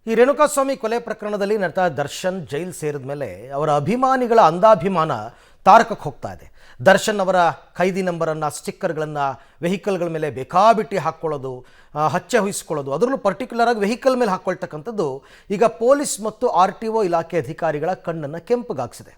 ಈ ರೇಣುಕಾಸ್ವಾಮಿ ಕೊಲೆ ಪ್ರಕರಣದಲ್ಲಿ ನಟ ದರ್ಶನ್ ಜೈಲ್ ಸೇರಿದ ಮೇಲೆ ಅವರ ಅಭಿಮಾನಿಗಳ ಅಂಧಾಭಿಮಾನ ತಾರಕಕ್ಕೆ ಹೋಗ್ತಾ ಇದೆ. ದರ್ಶನ್ ಅವರ ಖೈದಿ ನಂಬರನ್ನು, ಸ್ಟಿಕ್ಕರ್ಗಳನ್ನು ವೆಹಿಕಲ್ಗಳ ಮೇಲೆ ಬೇಕಾಬಿಟ್ಟಿ ಹಾಕ್ಕೊಳ್ಳೋದು, ಹಚ್ಚೆ ಹೊಯ್ಸ್ಕೊಳ್ಳೋದು, ಅದರಲ್ಲೂ ಪರ್ಟಿಕ್ಯುಲರ್ ಆಗಿ ವೆಹಿಕಲ್ ಮೇಲೆ ಹಾಕ್ಕೊಳ್ತಕ್ಕಂಥದ್ದು ಈಗ ಪೊಲೀಸ್ ಮತ್ತು RTO ಇಲಾಖೆ ಅಧಿಕಾರಿಗಳ ಕಣ್ಣನ್ನು ಕೆಂಪಗಾಗಿಸಿದೆ.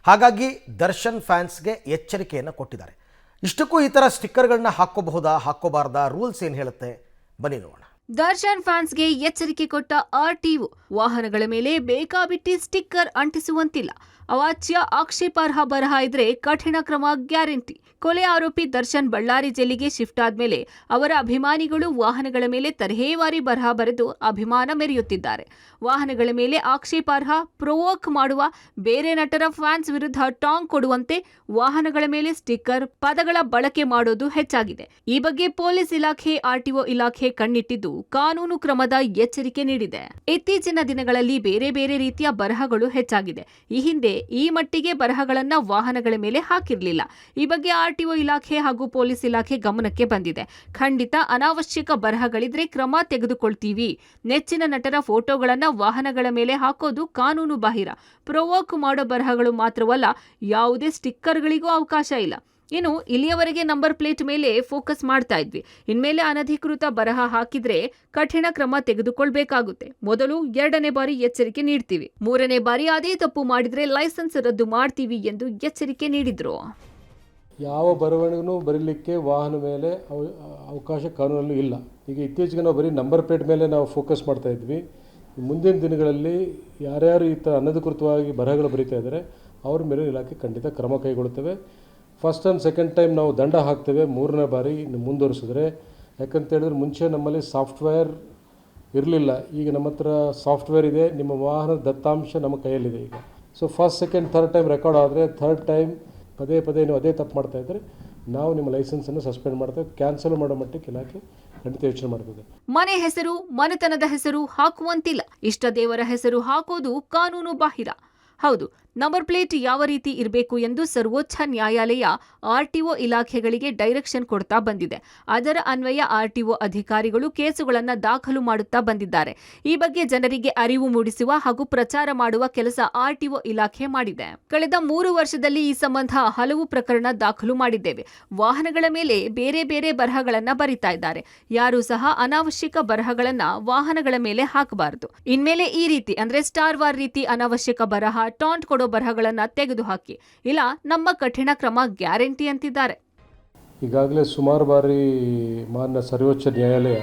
ಹಾಗಾಗಿ ದರ್ಶನ್ ಫ್ಯಾನ್ಸ್ಗೆ ಎಚ್ಚರಿಕೆಯನ್ನು ಕೊಟ್ಟಿದ್ದಾರೆ. ಇಷ್ಟಕ್ಕೂ ಈ ಥರ ಸ್ಟಿಕ್ಕರ್ಗಳನ್ನ ಹಾಕ್ಕೋಬಹುದಾ, ಹಾಕ್ಕೋಬಾರ್ದಾ, ರೂಲ್ಸ್ ಏನು ಹೇಳುತ್ತೆ, ಬನ್ನಿ ನೋಡೋಣ. ದರ್ಶನ್ ಫ್ಯಾನ್ಸ್ಗೆ ಎಚ್ಚರಿಕೆ ಕೊಟ್ಟ RTO, ವಾಹನಗಳ ಮೇಲೆ ಬೇಕಾಬಿಟ್ಟಿ ಸ್ಟಿಕ್ಕರ್ ಅಂಟಿಸುವಂತಿಲ್ಲ. ಅವಾಚ್ಯ ಆಕ್ಷೇಪಾರ್ಹ ಬರಹ ಇದ್ರೆ ಕಠಿಣ ಕ್ರಮ ಗ್ಯಾರಂಟಿ. ಕೊಲೆ ಆರೋಪಿ ದರ್ಶನ್ ಬಳ್ಳಾರಿ ಜೈಲಿಗೆ ಶಿಫ್ಟ್ ಆದ್ಮೇಲೆ ಅವರ ಅಭಿಮಾನಿಗಳು ವಾಹನಗಳ ಮೇಲೆ ತರಹೇವಾರಿ ಬರಹ ಬರೆದು ಅಭಿಮಾನ ಮೆರೆಯುತ್ತಿದ್ದಾರೆ. ವಾಹನಗಳ ಮೇಲೆ ಆಕ್ಷೇಪಾರ್ಹ, ಪ್ರೊವೋಕ್ ಮಾಡುವ, ಬೇರೆ ನಟರ ಫ್ಯಾನ್ಸ್ ವಿರುದ್ಧ ಟಾಂಗ್ ಕೊಡುವಂತೆ ವಾಹನಗಳ ಮೇಲೆ ಸ್ಟಿಕ್ಕರ್ ಪದಗಳ ಬಳಕೆ ಮಾಡೋದು ಹೆಚ್ಚಾಗಿದೆ. ಈ ಬಗ್ಗೆ ಪೊಲೀಸ್ ಇಲಾಖೆ, RTO ಇಲಾಖೆ ಕಣ್ಣಿಟ್ಟಿದ್ದು ಕಾನೂನು ಕ್ರಮದ ಎಚ್ಚರಿಕೆ ನೀಡಿದೆ. ಇತ್ತೀಚಿನ ದಿನಗಳಲ್ಲಿ ಬೇರೆ ಬೇರೆ ರೀತಿಯ ಬರಹಗಳು ಹೆಚ್ಚಾಗಿದೆ. ಈ ಹಿಂದೆ ಈ ಮಟ್ಟಿಗೆ ಬರಹಗಳನ್ನ ವಾಹನಗಳ ಮೇಲೆ ಹಾಕಿರಲಿಲ್ಲ. ಈ ಬಗ್ಗೆ RTO ಇಲಾಖೆ ಹಾಗೂ ಪೊಲೀಸ್ ಇಲಾಖೆ ಗಮನಕ್ಕೆ ಬಂದಿದೆ. ಖಂಡಿತ ಅನಾವಶ್ಯಕ ಬರಹಗಳಿದ್ರೆ ಕ್ರಮ ತೆಗೆದುಕೊಳ್ತೀವಿ. ನೆಚ್ಚಿನ ನಟರ ಫೋಟೋಗಳನ್ನ ವಾಹನಗಳ ಮೇಲೆ ಹಾಕೋದು ಕಾನೂನು ಬಾಹಿರ. ಪ್ರೊವೋಕ್ ಮಾಡೋ ಬರಹಗಳು ಮಾತ್ರವಲ್ಲ, ಯಾವುದೇ ಸ್ಟಿಕ್ಕರ್ಗಳಿಗೂ ಅವಕಾಶ ಇಲ್ಲ. ಇನ್ನು ಇಲ್ಲಿಯವರೆಗೆ ನಂಬರ್ ಪ್ಲೇಟ್ ಮೇಲೆ ಫೋಕಸ್ ಮಾಡ್ತಾ ಇದ್ವಿ. ಇನ್ಮೇಲೆ ಅನಧಿಕೃತ ಬರಹ ಹಾಕಿದ್ರೆ ಕಠಿಣ ಕ್ರಮ ತೆಗೆದುಕೊಳ್ಬೇಕಾಗುತ್ತೆ. ಮೊದಲು 2ನೇ ಬಾರಿ ಎಚ್ಚರಿಕೆ ನೀಡ್ತೀವಿ, 3ನೇ ಬಾರಿ ಅದೇ ತಪ್ಪು ಮಾಡಿದ್ರೆ ಲೈಸೆನ್ಸ್ ರದ್ದು ಮಾಡ್ತೀವಿ ಎಂದು ಎಚ್ಚರಿಕೆ ನೀಡಿದ್ರು. ಯಾವ ಬರವಣಿಗೆನೂ ಬರೀಲಿಕ್ಕೆ ವಾಹನ ಮೇಲೆ ಅವಕಾಶ ಕಾನೂನಲ್ಲಿ ಇಲ್ಲ. ಈಗ ಇತ್ತೀಚೆಗೆ ನಾವು ಬರೀ ನಂಬರ್ ಪ್ಲೇಟ್ ಮೇಲೆ ನಾವು ಫೋಕಸ್ ಮಾಡ್ತಾ ಇದ್ವಿ. ಮುಂದಿನ ದಿನಗಳಲ್ಲಿ ಯಾರ್ಯಾರು ಈ ಥರ ಅನಧಿಕೃತವಾಗಿ ಬರಹಗಳು ಬರೀತಾ ಇದ್ದಾರೆ ಅವ್ರ ಮೇಲೆ ಇಲಾಖೆ ಖಂಡಿತ ಕ್ರಮ ಕೈಗೊಳ್ಳುತ್ತವೆ. ಫಸ್ಟ್ ಆ್ಯಂಡ್ ಸೆಕೆಂಡ್ ಟೈಮ್ ನಾವು ದಂಡ ಹಾಕ್ತೇವೆ, 3ನೇ ಬಾರಿ ಮುಂದುವರಿಸಿದ್ರೆ. ಯಾಕಂತೇಳಿದ್ರೆ ಮುಂಚೆ ನಮ್ಮಲ್ಲಿ ಸಾಫ್ಟ್ವೇರ್ ಇರಲಿಲ್ಲ, ಈಗ ನಮ್ಮ ಹತ್ರ ಸಾಫ್ಟ್ವೇರ್ ಇದೆ. ನಿಮ್ಮ ವಾಹನದ ದತ್ತಾಂಶ ನಮ್ಮ ಕೈಯಲ್ಲಿದೆ ಈಗ. So first, second, third time record ಆದರೆ, ಥರ್ಡ್ ಟೈಮ್ ಪದೇ ಪದೇ ನೀವು ಅದೇ ತಪ್ಪು ಮಾಡ್ತಾ ಇದ್ದರೆ ನಾವು ನಿಮ್ಮ ಲೈಸೆನ್ಸನ್ನು ಸಸ್ಪೆಂಡ್ ಮಾಡ್ತೇವೆ. ಕ್ಯಾನ್ಸಲ್ ಮಾಡೋ ಮಟ್ಟಕ್ಕೆ ಇಲಾಖೆ ಖಂಡಿತ ಯೋಚನೆ ಮಾಡ್ತದೆ. ಮನೆ ಹೆಸರು, ಮನೆತನದ ಹೆಸರು ಹಾಕುವಂತಿಲ್ಲ. ಇಷ್ಟ ದೇವರ ಹೆಸರು ಹಾಕೋದು ಕಾನೂನು ಬಾಹಿರ. ಹೌದು, ನಂಬರ್ ಪ್ಲೇಟ್ ಯಾವ ರೀತಿ ಇರಬೇಕು ಎಂದು ಸರ್ವೋಚ್ಚ ನ್ಯಾಯಾಲಯ RTO ಇಲಾಖೆಗಳಿಗೆ ಡೈರೆಕ್ಷನ್ ಕೊಡ್ತಾ ಬಂದಿದೆ. ಅದರ ಅನ್ವಯ RTO ಅಧಿಕಾರಿಗಳು ಕೇಸುಗಳನ್ನು ದಾಖಲು ಮಾಡುತ್ತಾ ಬಂದಿದ್ದಾರೆ. ಈ ಬಗ್ಗೆ ಜನರಿಗೆ ಅರಿವು ಮೂಡಿಸುವ ಹಾಗೂ ಪ್ರಚಾರ ಮಾಡುವ ಕೆಲಸ RTO ಇಲಾಖೆ ಮಾಡಿದೆ. ಕಳೆದ 3 ವರ್ಷದಲ್ಲಿ ಈ ಸಂಬಂಧ ಹಲವು ಪ್ರಕರಣ ದಾಖಲು ಮಾಡಿದ್ದೇವೆ. ವಾಹನಗಳ ಮೇಲೆ ಬೇರೆ ಬೇರೆ ಬರಹಗಳನ್ನ ಬರಿತಾ ಇದ್ದಾರೆ. ಯಾರೂ ಸಹ ಅನಾವಶ್ಯಕ ಬರಹಗಳನ್ನ ವಾಹನಗಳ ಮೇಲೆ ಹಾಕಬಾರದು. ಇನ್ಮೇಲೆ ಈ ರೀತಿ ಅಂದ್ರೆ ಸ್ಟಾರ್ ವಾರ್ ರೀತಿ ಅನಾವಶ್ಯಕ ಬರಹ, ಟಾಂಟ್ ಕೊಡೋ ಬರಹಗಳನ್ನ ತೆಗೆದುಹಾಕಿ, ಇಲ್ಲ ನಮ್ಮ ಕಠಿಣ ಕ್ರಮ ಗ್ಯಾರಂಟಿ ಅಂತಿದ್ದಾರೆ. ಈಗಾಗಲೇ ಸುಮಾರು ಬಾರಿ ಮಾನ್ಯ ಸರ್ವೋಚ್ಚ ನ್ಯಾಯಾಲಯ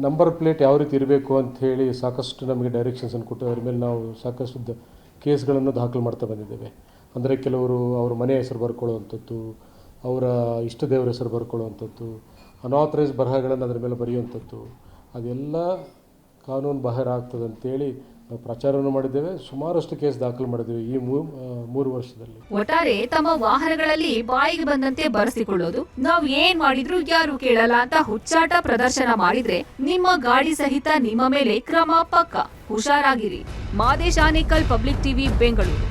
ನಂಬರ್ ಪ್ಲೇಟ್ ಯಾವ ರೀತಿ ಇರಬೇಕು ಅಂತ ಹೇಳಿ ಸಾಕಷ್ಟು ನಮಗೆ ಡೈರೆಕ್ಷನ್ಸನ್ನು ಕೊಟ್ಟು ಅದರ ಮೇಲೆ ನಾವು ಸಾಕಷ್ಟು ಕೇಸ್ಗಳನ್ನು ದಾಖಲು ಮಾಡ್ತಾ ಬಂದಿದ್ದೇವೆ. ಅಂದರೆ ಕೆಲವರು ಅವರ ಮನೆ ಹೆಸರು ಬರ್ಕೊಳ್ಳುವಂಥದ್ದು, ಅವರ ಇಷ್ಟ ದೇವರ ಹೆಸರು ಬರ್ಕೊಳ್ಳುವಂಥದ್ದು, ಅನಾಥರೈಸ್ ಬರಹಗಳನ್ನು ಅದರ ಮೇಲೆ ಬರೆಯುವಂಥದ್ದು, ಅದೆಲ್ಲ ಕಾನೂನು ಬಾಹಿರ ಆಗ್ತದೆ ಅಂತೇಳಿ ನಾವು ಪ್ರಚಾರವನ್ನು ಮಾಡಿದ್ದೇವೆ. ಸುಮಾರಷ್ಟು ಕೇಸ್ ದಾಖಲು ಮಾಡಿದ್ದೇವೆ ಈ 3 ವರ್ಷದಲ್ಲಿ. ಒಟ್ಟಾರೆ ತಮ್ಮ ವಾಹನಗಳಲ್ಲಿ ಬಾಯಿಗೆ ಬಂದಂತೆ ಬರೆಸಿಕೊಳ್ಳೋದು, ನಾವು ಏನ್ ಮಾಡಿದ್ರು ಯಾರು ಕೇಳಲ್ಲ ಅಂತ ಹುಚ್ಚಾಟ ಪ್ರದರ್ಶನ ಮಾಡಿದ್ರೆ ನಿಮ್ಮ ಗಾಡಿ ಸಹಿತ ನಿಮ್ಮ ಮೇಲೆ ಕ್ರಮ ಪಕ್ಕ. ಹುಷಾರಾಗಿರಿ. Madesh Anekal, public TV, Bengaluru.